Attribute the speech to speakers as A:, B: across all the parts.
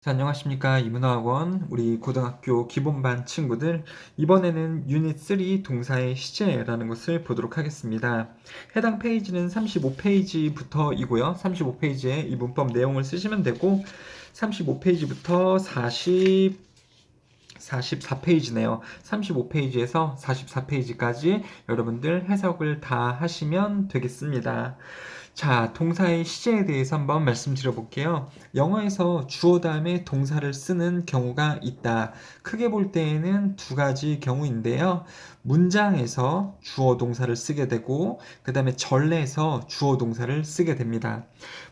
A: 자, 안녕하십니까. 이문화학원 우리 고등학교 기본반 친구들, 이번에는 유닛 3 동사의 시제라는 것을 보도록 하겠습니다. 해당 페이지는 35페이지부터이고요. 35페이지에 이 문법 내용을 쓰시면 되고, 35페이지부터 44페이지네요. 35페이지에서 44페이지까지 여러분들 해석을 다 하시면 되겠습니다. 자, 동사의 시제에 대해서 한번 말씀드려 볼게요. 영어에서 주어 다음에 동사를 쓰는 경우가 있다. 크게 볼 때에는 두 가지 경우인데요. 문장에서 주어 동사를 쓰게 되고, 그 다음에 절에서 주어 동사를 쓰게 됩니다.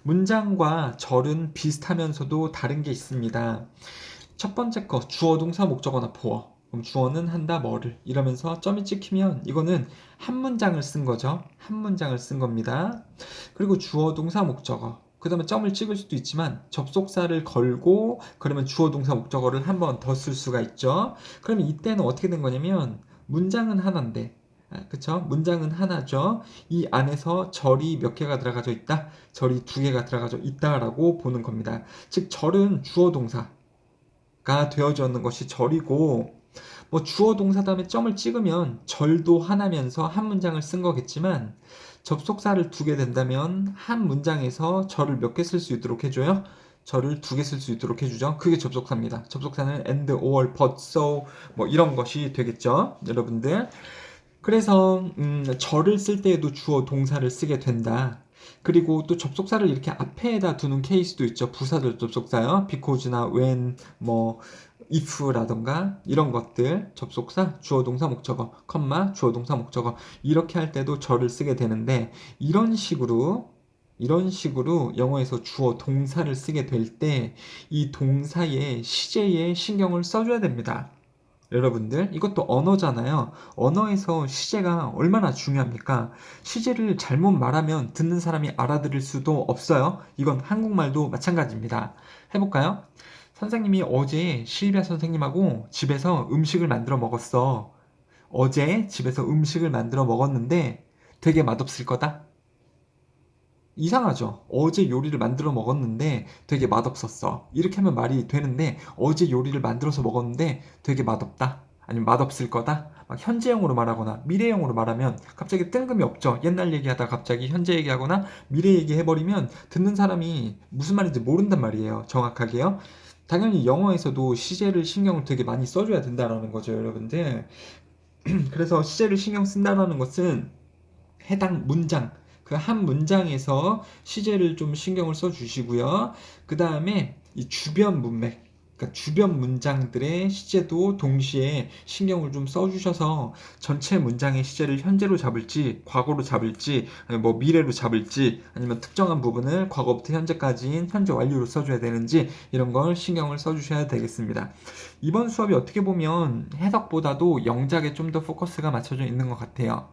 A: 문장과 절은 비슷하면서도 다른 게 있습니다. 첫 번째 거, 주어 동사 목적어나 보어. 그럼 주어는 한다 뭐를 이러면서 점이 찍히면 이거는 한 문장을 쓴 거죠. 한 문장을 쓴 겁니다. 그리고 주어 동사 목적어. 그 다음에 점을 찍을 수도 있지만 접속사를 걸고 그러면 주어 동사 목적어를 한 번 더 쓸 수가 있죠. 그러면 이때는 어떻게 된 거냐면 문장은 하나인데, 그쵸? 문장은 하나죠. 이 안에서 절이 몇 개가 들어가져 있다? 절이 두 개가 들어가져 있다라고 보는 겁니다. 즉 절은 주어 동사 가 되어주는 것이 절이고, 뭐 주어 동사 다음에 점을 찍으면 절도 하나면서 한 문장을 쓴 거겠지만, 접속사를 두게 된다면 한 문장에서 절을 몇 개 쓸 수 있도록 해줘요? 절을 두 개 쓸 수 있도록 해주죠. 그게 접속사입니다. 접속사는 and, or, but, so 뭐 이런 것이 되겠죠, 여러분들. 그래서 절을 쓸 때에도 주어 동사를 쓰게 된다. 그리고 또 접속사를 이렇게 앞에다 두는 케이스도 있죠. 부사절 접속사요. because나 when, 뭐 if라던가 이런 것들 접속사, 주어 동사 목적어, 컴마, 주어 동사 목적어 이렇게 할 때도 절을 쓰게 되는데, 이런 식으로 영어에서 주어 동사를 쓰게 될 때 이 동사의 시제에 신경을 써줘야 됩니다. 여러분들, 이것도 언어잖아요. 언어에서 시제가 얼마나 중요합니까? 시제를 잘못 말하면 듣는 사람이 알아들을 수도 없어요. 이건 한국말도 마찬가지입니다. 해볼까요? 선생님이 어제 실비아 선생님하고 집에서 음식을 만들어 먹었어. 어제 집에서 음식을 만들어 먹었는데 되게 맛없을 거다? 이상하죠? 어제 요리를 만들어 먹었는데 되게 맛없었어. 이렇게 하면 말이 되는데, 어제 요리를 만들어서 먹었는데 되게 맛없다? 아니면 맛없을 거다? 막 현재형으로 말하거나 미래형으로 말하면 갑자기 뜬금이 없죠. 옛날 얘기하다가 갑자기 현재 얘기하거나 미래 얘기해버리면 듣는 사람이 무슨 말인지 모른단 말이에요. 정확하게요. 당연히 영어에서도 시제를 신경을 되게 많이 써줘야 된다는 거죠, 여러분들. 그래서 시제를 신경 쓴다는 것은 해당 문장, 그 한 문장에서 시제를 좀 신경을 써 주시고요. 그 다음에 이 주변 문맥, 그러니까 주변 문장들의 시제도 동시에 신경을 좀 써주셔서 전체 문장의 시제를 현재로 잡을지, 과거로 잡을지, 아니면 뭐 미래로 잡을지, 아니면 특정한 부분을 과거부터 현재까지인 현재 완료로 써줘야 되는지 이런 걸 신경을 써주셔야 되겠습니다. 이번 수업이 어떻게 보면 해석보다도 영작에 좀 더 포커스가 맞춰져 있는 것 같아요.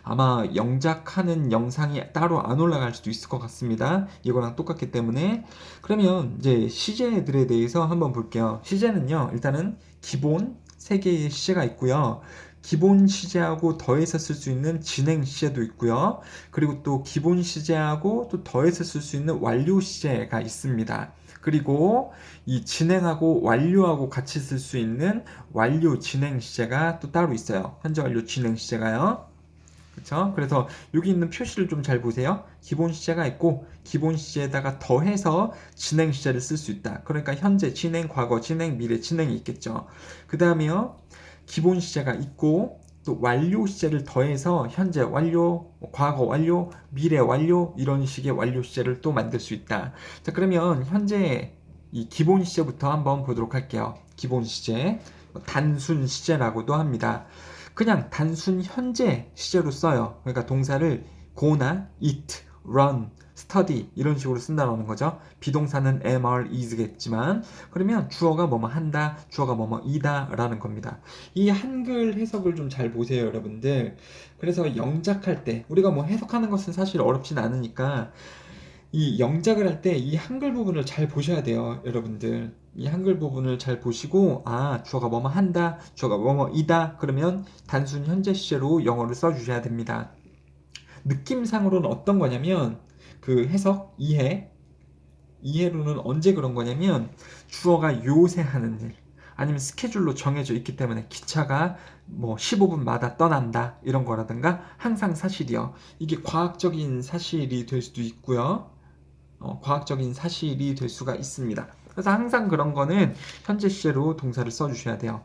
A: 아마 영작하는 영상이 따로 안 올라갈 수도 있을 것 같습니다. 이거랑 똑같기 때문에. 그러면 이제 시제들에 대해서 한번 볼게요. 시제는요, 일단은 기본 3개의 시제가 있고요. 기본 시제하고 더해서 쓸 수 있는 진행 시제도 있고요. 그리고 또 기본 시제하고 또 더해서 쓸 수 있는 완료 시제가 있습니다. 그리고 이 진행하고 완료하고 같이 쓸 수 있는 완료 진행 시제가 또 따로 있어요. 현재 완료 진행 시제가요. 그쵸? 그래서 여기 있는 표시를 좀 잘 보세요. 기본 시제가 있고 기본 시제에다가 더해서 진행 시제를 쓸 수 있다. 그러니까 현재, 진행, 과거, 진행, 미래, 진행이 있겠죠. 그 다음에요, 기본 시제가 있고 또 완료 시제를 더해서 현재 완료, 과거 완료, 미래 완료 이런 식의 완료 시제를 또 만들 수 있다. 자, 그러면 현재 이 기본 시제부터 한번 보도록 할게요. 기본 시제, 단순 시제라고도 합니다. 그냥 단순 현재 시제로 써요. 그러니까 동사를 go나 eat, run, study 이런 식으로 쓴다는 거죠. 비동사는 am, are, is겠지만, 그러면 주어가 뭐뭐 한다, 주어가 뭐뭐 이다 라는 겁니다. 이 한글 해석을 좀 잘 보세요, 여러분들. 그래서 영작할 때 우리가 뭐 해석하는 것은 사실 어렵진 않으니까 이 영작을 할 때 이 한글 부분을 잘 보셔야 돼요, 여러분들. 이 한글 부분을 잘 보시고, 아, 주어가 뭐뭐 한다, 주어가 뭐뭐 이다, 그러면 단순 현재 시제로 영어를 써주셔야 됩니다. 느낌상으로는 어떤 거냐면, 그 해석, 이해, 이해로는 언제 그런 거냐면 주어가 요새 하는 일 아니면 스케줄로 정해져 있기 때문에 기차가 뭐 15분마다 떠난다 이런 거라든가 항상 사실이요. 이게 과학적인 사실이 될 수도 있고요. 과학적인 사실이 될 수가 있습니다. 그래서 항상 그런 거는 현재 시제로 동사를 써주셔야 돼요.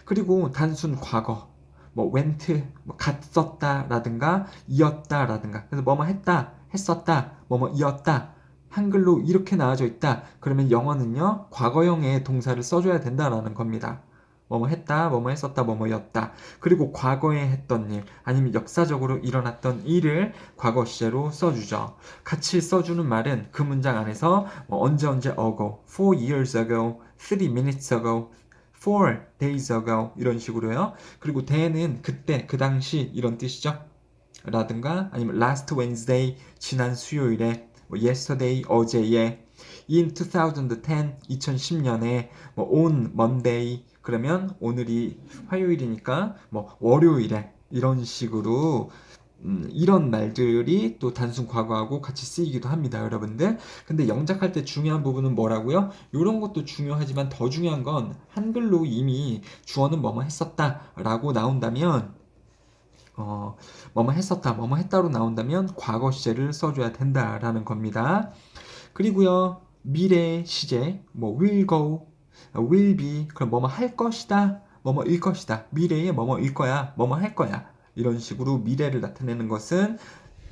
A: 그리고 단순 과거, 뭐 went, 뭐 갔었다라든가 이었다라든가 그래서 뭐뭐 했다, 했었다, 뭐뭐 이었다 한글로 이렇게 나와져 있다. 그러면 영어는요 과거형의 동사를 써줘야 된다라는 겁니다. 뭐뭐 했다, 뭐뭐 했었다, 뭐뭐였다. 그리고 과거에 했던 일 아니면 역사적으로 일어났던 일을 과거 시제로 써주죠. 같이 써주는 말은 그 문장 안에서 뭐 언제 ago, 4 years ago, 3 minutes ago, 4 days ago 이런 식으로요. 그리고 the는 그때, 그 당시 이런 뜻이죠. 라든가 아니면 last Wednesday 지난 수요일에 뭐 yesterday 어제에 in 2010 2010년에 뭐 on Monday 그러면 오늘이 화요일이니까 뭐 월요일에 이런 식으로 이런 말들이 또 단순 과거하고 같이 쓰이기도 합니다, 여러분들. 근데 영작할 때 중요한 부분은 뭐라고요? 이런 것도 중요하지만 더 중요한 건 한글로 이미 주어는 뭐뭐 했었다 라고 나온다면 뭐뭐 했었다, 뭐뭐 했다로 나온다면 과거 시제를 써줘야 된다라는 겁니다. 그리고요, 미래 시제, 뭐 will go, will be, 그럼 뭐뭐 할 것이다, 뭐뭐 일 것이다, 미래에 뭐뭐 일 거야, 뭐뭐 할 거야. 이런 식으로 미래를 나타내는 것은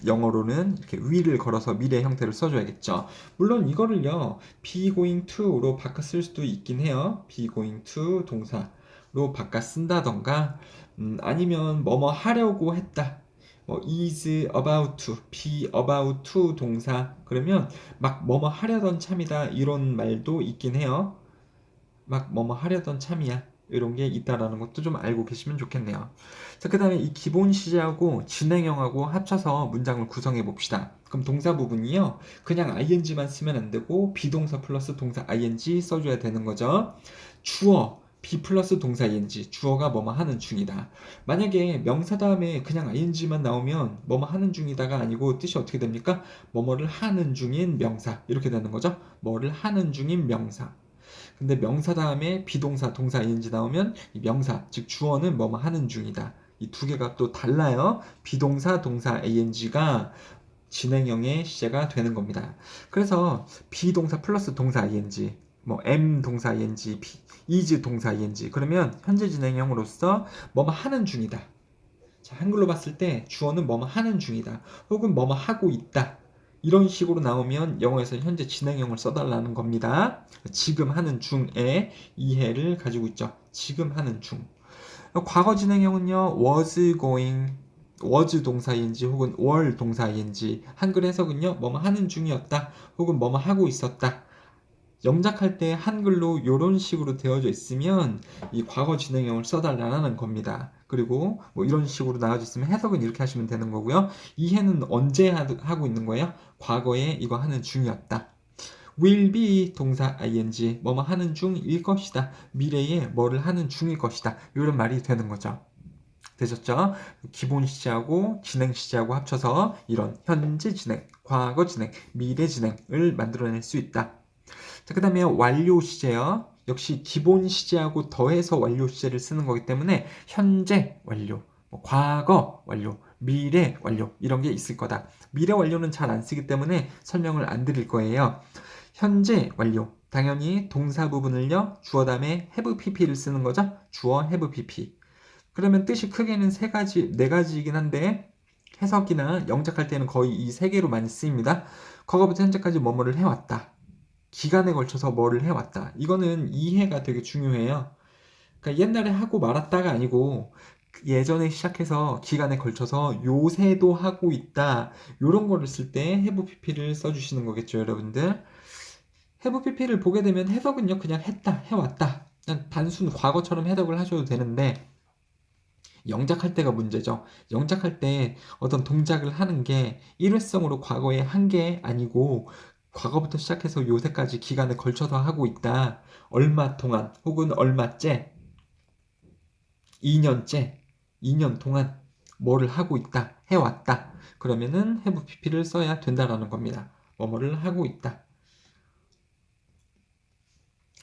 A: 영어로는 이렇게 will을 걸어서 미래 형태를 써줘야겠죠. 물론 이거를요, be going to로 바꿔 쓸 수도 있긴 해요. be going to 동사로 바꿔 쓴다던가, 아니면 뭐뭐 하려고 했다. 뭐 is about to, be about to 동사. 그러면 막 뭐뭐 하려던 참이다 이런 말도 있긴 해요. 막 뭐뭐 하려던 참이야. 이런 게 있다라는 것도 좀 알고 계시면 좋겠네요. 자, 그 다음에 이 기본 시제하고 진행형하고 합쳐서 문장을 구성해 봅시다. 그럼 동사 부분이요. 그냥 ing만 쓰면 안 되고 비동사 플러스 동사 ing 써줘야 되는 거죠. 주어, be 플러스 동사 ing, 주어가 뭐뭐 하는 중이다. 만약에 명사 다음에 그냥 ing만 나오면 뭐뭐 하는 중이다가 아니고 뜻이 어떻게 됩니까? 뭐뭐를 하는 중인 명사 이렇게 되는 거죠. 뭐를 하는 중인 명사. 근데 명사 다음에 비동사, 동사 ing 나오면 이 명사, 즉 주어는 뭐뭐 하는 중이다. 이 두 개가 또 달라요. 비동사, 동사 ing가 진행형의 시제가 되는 겁니다. 그래서 비동사 플러스 동사 ing, 뭐 am 동사 ing, is 동사 ing 그러면 현재 진행형으로서 뭐뭐 하는 중이다. 자, 한글로 봤을 때 주어는 뭐뭐 하는 중이다. 혹은 뭐뭐 하고 있다. 이런 식으로 나오면 영어에서 현재 진행형을 써달라는 겁니다. 지금 하는 중에 이해를 가지고 있죠. 지금 하는 중. 과거 진행형은요, was going, was 동사인지 혹은 were 동사인지 한글 해석은요, 뭐뭐 하는 중이었다 혹은 뭐뭐 하고 있었다. 영작할 때 한글로 이런 식으로 되어져 있으면 이 과거 진행형을 써달라는 겁니다. 그리고 뭐 이런 식으로 나와져 있으면 해석은 이렇게 하시면 되는 거고요. 이해는 언제 하고 있는 거예요? 과거에 이거 하는 중이었다. will be 동사 ing 뭐뭐 하는 중일 것이다. 미래에 뭐를 하는 중일 것이다. 이런 말이 되는 거죠. 되셨죠? 기본 시제하고 진행 시제하고 합쳐서 이런 현재 진행, 과거 진행, 미래 진행을 만들어낼 수 있다. 자, 그 다음에 완료 시제요. 역시 기본 시제하고 더해서 완료 시제를 쓰는 거기 때문에 현재 완료, 뭐 과거 완료, 미래 완료 이런 게 있을 거다. 미래 완료는 잘 안 쓰기 때문에 설명을 안 드릴 거예요. 현재 완료. 당연히 동사 부분을요. 주어 다음에 have pp를 쓰는 거죠. 주어 have pp. 그러면 뜻이 크게는 네 가지이긴 한데 해석이나 영작할 때는 거의 이 세 개로 많이 쓰입니다. 과거부터 현재까지 뭐뭐를 해왔다. 기간에 걸쳐서 뭐를 해왔다. 이거는 이해가 되게 중요해요. 그러니까 옛날에 하고 말았다가 아니고 예전에 시작해서 기간에 걸쳐서 요새도 하고 있다. 이런 거를 쓸 때 have pp를 써주시는 거겠죠, 여러분들. have pp를 보게 되면 해석은요, 그냥 했다, 해왔다. 그냥 단순 과거처럼 해석을 하셔도 되는데 영작할 때가 문제죠. 영작할 때 어떤 동작을 하는 게 일회성으로 과거에 한 게 아니고 과거부터 시작해서 요새까지 기간에 걸쳐서 하고 있다. 얼마 동안 혹은 얼마째, 2년째, 2년 동안 뭐를 하고 있다, 해왔다. 그러면은 have pp를 써야 된다라는 겁니다. 뭐뭐를 하고 있다.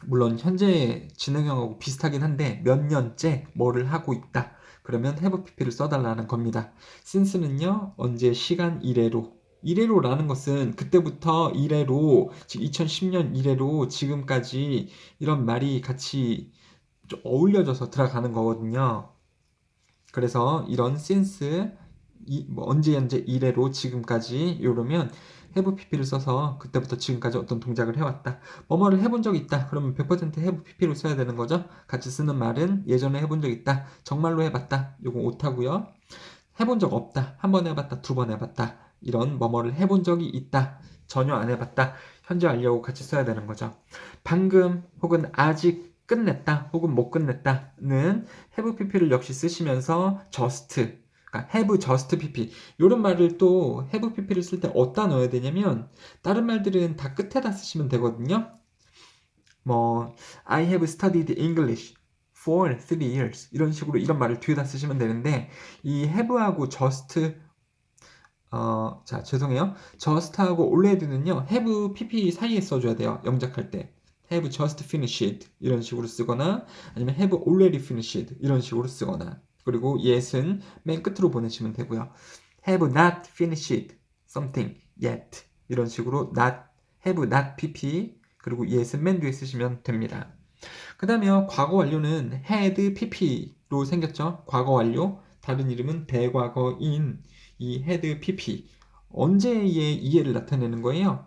A: 물론 현재 진행형하고 비슷하긴 한데 몇 년째 뭐를 하고 있다. 그러면 have pp를 써달라는 겁니다. since는요, 언제 시간 이래로. 이래로라는 것은 그때부터 이래로, 즉 2010년 이래로 지금까지 이런 말이 같이 좀 어울려져서 들어가는 거거든요. 그래서 이런 since, 뭐 언제 현재 이래로 지금까지 이러면 have pp를 써서 그때부터 지금까지 어떤 동작을 해왔다. 뭐뭐를 해본 적 있다. 그러면 100% have pp로 써야 되는 거죠. 같이 쓰는 말은 예전에 해본 적 있다. 정말로 해봤다. 요거 오타고요. 해본 적 없다. 한 번 해봤다. 두 번 해봤다. 이런 뭐뭐를 해본 적이 있다. 전혀 안 해봤다. 현재 완료하고 같이 써야 되는 거죠. 방금 혹은 아직 끝냈다 혹은 못 끝냈다는 have pp를 역시 쓰시면서 just, 그러니까 have just pp 이런 말을 또 have pp를 쓸 때 어디다 넣어야 되냐면 다른 말들은 다 끝에다 쓰시면 되거든요. 뭐 I have studied English for 3 years 이런 식으로 이런 말을 뒤에다 쓰시면 되는데 이 have하고 just 자, 죄송해요. just하고 already는요, have pp 사이에 써줘야 돼요. 영작할 때. have just finished 이런 식으로 쓰거나 아니면 have already finished 이런 식으로 쓰거나 그리고 yes은 맨 끝으로 보내시면 되고요. have not finished something yet 이런 식으로 have not pp 그리고 yes은 맨 뒤에 쓰시면 됩니다. 그 다음에 과거 완료는 had pp로 생겼죠. 과거 완료 다른 이름은 대과거인 이 had pp 언제의 이해를 나타내는 거예요.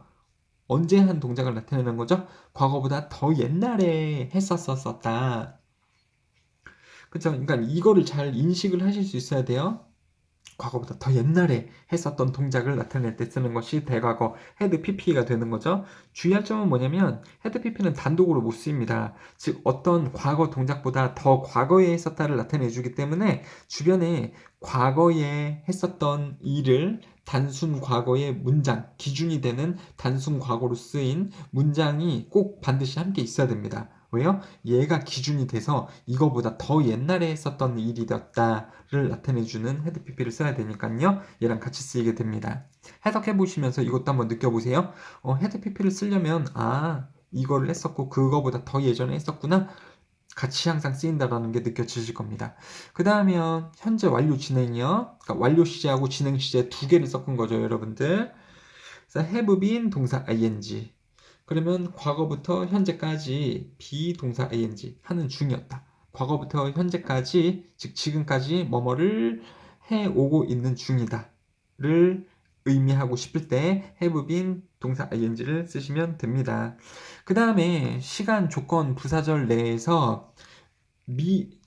A: 언제 한 동작을 나타내는 거죠. 과거보다 더 옛날에 했었었다. 그쵸? 그러니까 이거를 잘 인식을 하실 수 있어야 돼요. 과거보다 더 옛날에 했었던 동작을 나타낼 때 쓰는 것이 대과거 had pp가 되는 거죠. 주의할 점은 뭐냐면 had pp는 단독으로 못 쓰입니다. 즉 어떤 과거 동작보다 더 과거에 했었다를 나타내 주기 때문에 주변에 과거에 했었던 일을 단순 과거의 문장, 기준이 되는 단순 과거로 쓰인 문장이 꼭 반드시 함께 있어야 됩니다. 왜요? 얘가 기준이 돼서 이거보다 더 옛날에 했었던 일이었다를 나타내주는 헤드 PP를 써야 되니까요. 얘랑 같이 쓰이게 됩니다. 해석해 보시면서 이것도 한번 느껴보세요. 헤드 PP를 쓰려면 이거를 했었고 그거보다 더 예전에 했었구나. 같이 항상 쓰인다라는 게 느껴지실 겁니다. 그 다음에 현재 완료 진행이요. 그러니까 완료 시제하고 진행 시제 두 개를 섞은 거죠, 여러분들. 그래서 have been 동사 ing. 그러면 과거부터 현재까지 비동사 ing 하는 중이었다. 과거부터 현재까지, 즉 지금까지 뭐뭐를 해오고 있는 중이다를 의미하고 싶을 때 have been 동사 ing를 쓰시면 됩니다. 그 다음에 시간, 조건, 부사절 내에서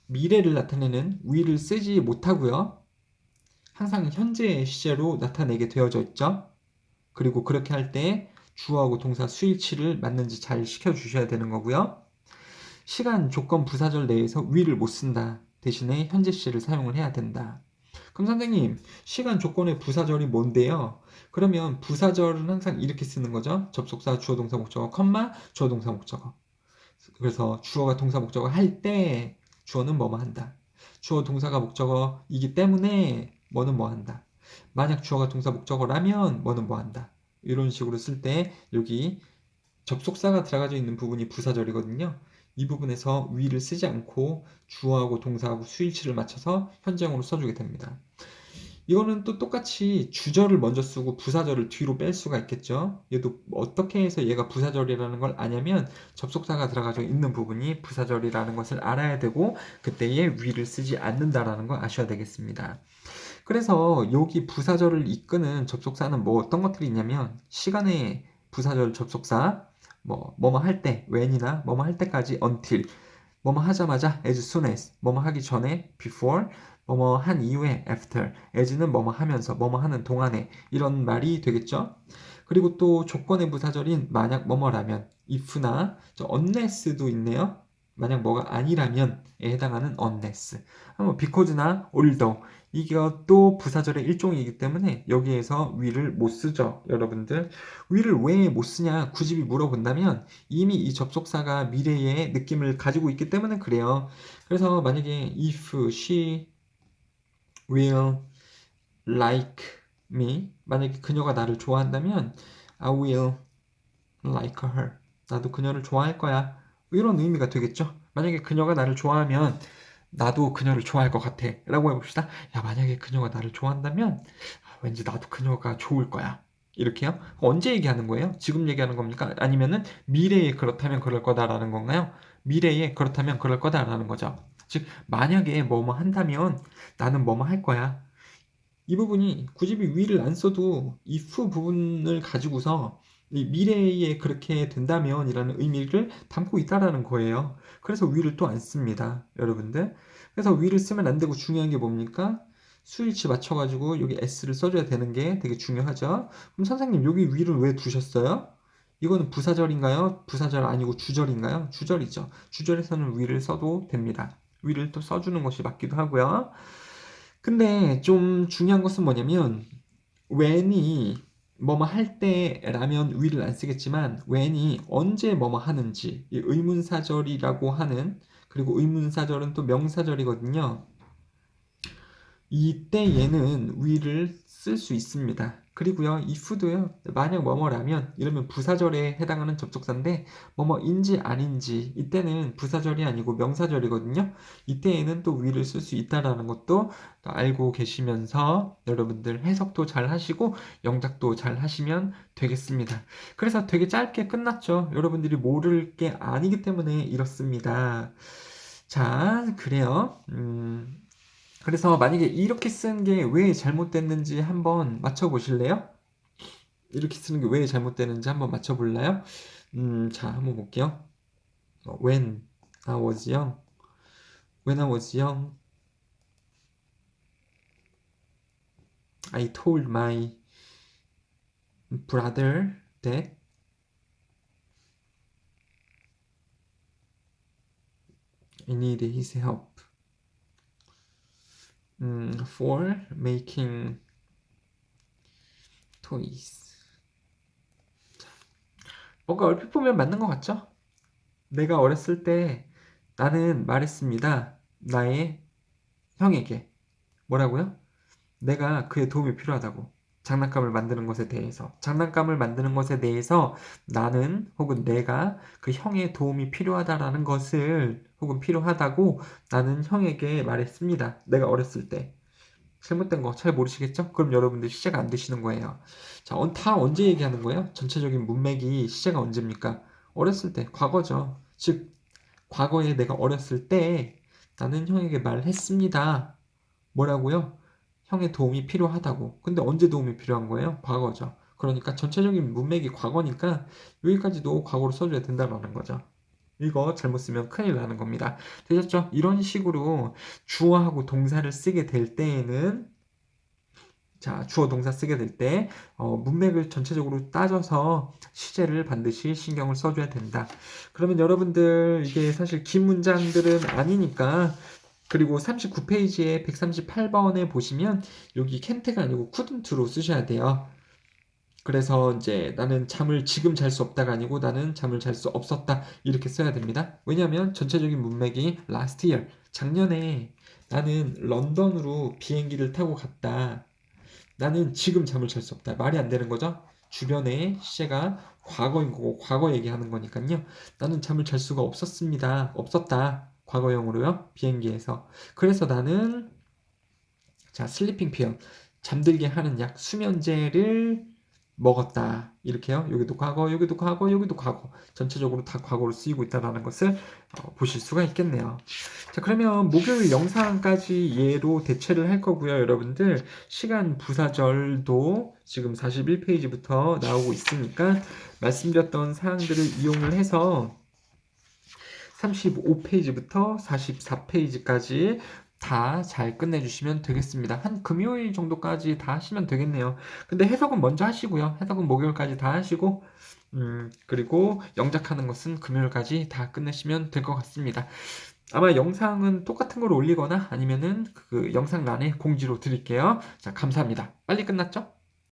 A: 미래를 나타내는 will을 쓰지 못하고요. 항상 현재 시제로 나타내게 되어져 있죠. 그리고 그렇게 할 때 주어하고 동사 수일치를 맞는지 잘 시켜주셔야 되는 거고요. 시간, 조건, 부사절 내에서 will을 못 쓴다. 대신에 현재 시제를 사용을 해야 된다. 그럼 선생님, 시간, 조건의 부사절이 뭔데요? 그러면 부사절은 항상 이렇게 쓰는 거죠. 접속사, 주어, 동사, 목적어, 컴마, 주어, 동사, 목적어. 그래서 주어가 동사, 목적어 할 때 주어는 뭐뭐 한다. 주어, 동사가 목적어이기 때문에 뭐는 뭐 한다. 만약 주어가 동사, 목적어라면 뭐는 뭐 한다. 이런 식으로 쓸 때 여기 접속사가 들어가져 있는 부분이 부사절이거든요. 이 부분에서 위를 쓰지 않고 주어하고 동사하고 수일치를 맞춰서 현재형으로 써주게 됩니다. 이거는 또 똑같이 주절을 먼저 쓰고 부사절을 뒤로 뺄 수가 있겠죠. 얘도 어떻게 해서 얘가 부사절이라는 걸 아냐면 접속사가 들어가져 있는 부분이 부사절이라는 것을 알아야 되고 그때에 위를 쓰지 않는다라는 걸 아셔야 되겠습니다. 그래서 여기 부사절을 이끄는 접속사는 뭐 어떤 것들이 있냐면 시간의 부사절 접속사 뭐뭐 할 때 when이나 뭐뭐 할 때까지 until 뭐뭐 하자마자 as soon as 뭐뭐 하기 전에 before 뭐뭐 한 이후에 after as는 뭐뭐 하면서 뭐뭐 하는 동안에 이런 말이 되겠죠. 그리고 또 조건의 부사절인 만약 뭐뭐라면 if나 unless도 있네요. 만약 뭐가 아니라면에 해당하는 unless because나 although 이것도 부사절의 일종이기 때문에 여기에서 will을 못 쓰죠. 여러분들 will을 왜 못 쓰냐 굳이 물어본다면 이미 이 접속사가 미래의 느낌을 가지고 있기 때문에 그래요. 그래서 만약에 if she will like me 만약에 그녀가 나를 좋아한다면 I will like her 나도 그녀를 좋아할 거야 이런 의미가 되겠죠. 만약에 그녀가 나를 좋아하면 나도 그녀를 좋아할 것 같아 라고 해봅시다. 야, 만약에 그녀가 나를 좋아한다면 왠지 나도 그녀가 좋을 거야. 이렇게요? 언제 얘기하는 거예요? 지금 얘기하는 겁니까? 아니면은 미래에 그렇다면 그럴 거다라는 건가요? 미래에 그렇다면 그럴 거다라는 거죠. 즉, 만약에 뭐뭐 한다면 나는 뭐뭐 할 거야. 이 부분이 굳이 위를 안 써도 if 부분을 가지고서 이 미래에 그렇게 된다면이라는 의미를 담고 있다라는 거예요. 그래서 위를 또 안 씁니다, 여러분들. 그래서 위를 쓰면 안 되고 중요한 게 뭡니까? 수일치 맞춰가지고 여기 s를 써줘야 되는 게 되게 중요하죠. 그럼 선생님 여기 위를 왜 두셨어요? 이거는 부사절인가요? 부사절 아니고 주절인가요? 주절이죠. 주절에서는 위를 써도 됩니다. 위를 또 써주는 것이 맞기도 하고요. 근데 좀 중요한 것은 뭐냐면 when이 뭐뭐 할 때라면 will을 안 쓰겠지만 when이 언제 뭐뭐 하는지 이 의문사절이라고 하는 그리고 의문사절은 또 명사절이거든요. 이때 얘는 will을 쓸 수 있습니다. 그리고요, if도요, 만약 뭐뭐라면 이러면 부사절에 해당하는 접속사인데 뭐뭐인지 아닌지 이때는 부사절이 아니고 명사절이거든요. 이때에는 또 will을 쓸 수 있다라는 것도 또 알고 계시면서 여러분들 해석도 잘 하시고 영작도 잘 하시면 되겠습니다. 그래서 되게 짧게 끝났죠. 여러분들이 모를 게 아니기 때문에 이렇습니다. 자, 그래요. 그래서 만약에 이렇게 쓴 게 왜 잘못됐는지 한번 맞춰보실래요? 이렇게 쓰는 게 왜 잘못되는지 한번 맞춰볼래요? 자, 한번 볼게요. When I was young, when I was young, I told my brother that I needed his help for making toys. 뭔가 얼핏 보면 맞는 것 같죠? 내가 어렸을 때 나는 말했습니다. 나의 형에게. 뭐라고요? 내가 그의 도움이 필요하다고. 장난감을 만드는 것에 대해서. 장난감을 만드는 것에 대해서 나는 혹은 내가 그 형의 도움이 필요하다라는 것을 혹은 필요하다고 나는 형에게 말했습니다. 내가 어렸을 때. 잘못된 거 잘 모르시겠죠? 그럼 여러분들 시제가 안 되시는 거예요. 자, 다 언제 얘기하는 거예요? 전체적인 문맥이 시제가 언제입니까? 어렸을 때, 과거죠. 즉, 과거에 내가 어렸을 때 나는 형에게 말했습니다. 뭐라고요? 형의 도움이 필요하다고. 근데 언제 도움이 필요한 거예요? 과거죠. 그러니까 전체적인 문맥이 과거니까 여기까지도 과거로 써줘야 된다는 거죠. 이거 잘못 쓰면 큰일 나는 겁니다. 되셨죠? 이런 식으로 주어하고 동사를 쓰게 될 때에는 자, 주어 동사 쓰게 될 때 문맥을 전체적으로 따져서 시제를 반드시 신경을 써줘야 된다. 그러면 여러분들 이게 사실 긴 문장들은 아니니까 그리고 39페이지에 138번에 보시면 여기 캔트가 아니고 couldn't로 쓰셔야 돼요. 그래서 이제 나는 잠을 지금 잘 수 없다가 아니고 나는 잠을 잘 수 없었다 이렇게 써야 됩니다. 왜냐하면 전체적인 문맥이 last year 작년에 나는 런던으로 비행기를 타고 갔다. 나는 지금 잠을 잘 수 없다. 말이 안 되는 거죠? 주변에 시제가 과거인 거고 과거 얘기하는 거니까요. 나는 잠을 잘 수가 없었습니다. 없었다. 과거형으로요. 비행기에서. 그래서 나는 자, 슬리핑 필 잠들게 하는 약 수면제를 먹었다. 이렇게요. 여기도 과거, 여기도 과거, 여기도 과거. 전체적으로 다 과거로 쓰이고 있다는 것을 보실 수가 있겠네요. 자, 그러면 목요일 영상까지 얘로 대체를 할 거고요. 여러분들 시간 부사절도 지금 41페이지부터 나오고 있으니까 말씀드렸던 사항들을 이용을 해서 35페이지부터 44페이지까지 다 잘 끝내주시면 되겠습니다. 한 금요일 정도까지 다 하시면 되겠네요. 근데 해석은 먼저 하시고요. 해석은 목요일까지 다 하시고 그리고 영작하는 것은 금요일까지 다 끝내시면 될 것 같습니다. 아마 영상은 똑같은 걸 올리거나 아니면은 그 영상란에 공지로 드릴게요. 자, 감사합니다. 빨리 끝났죠?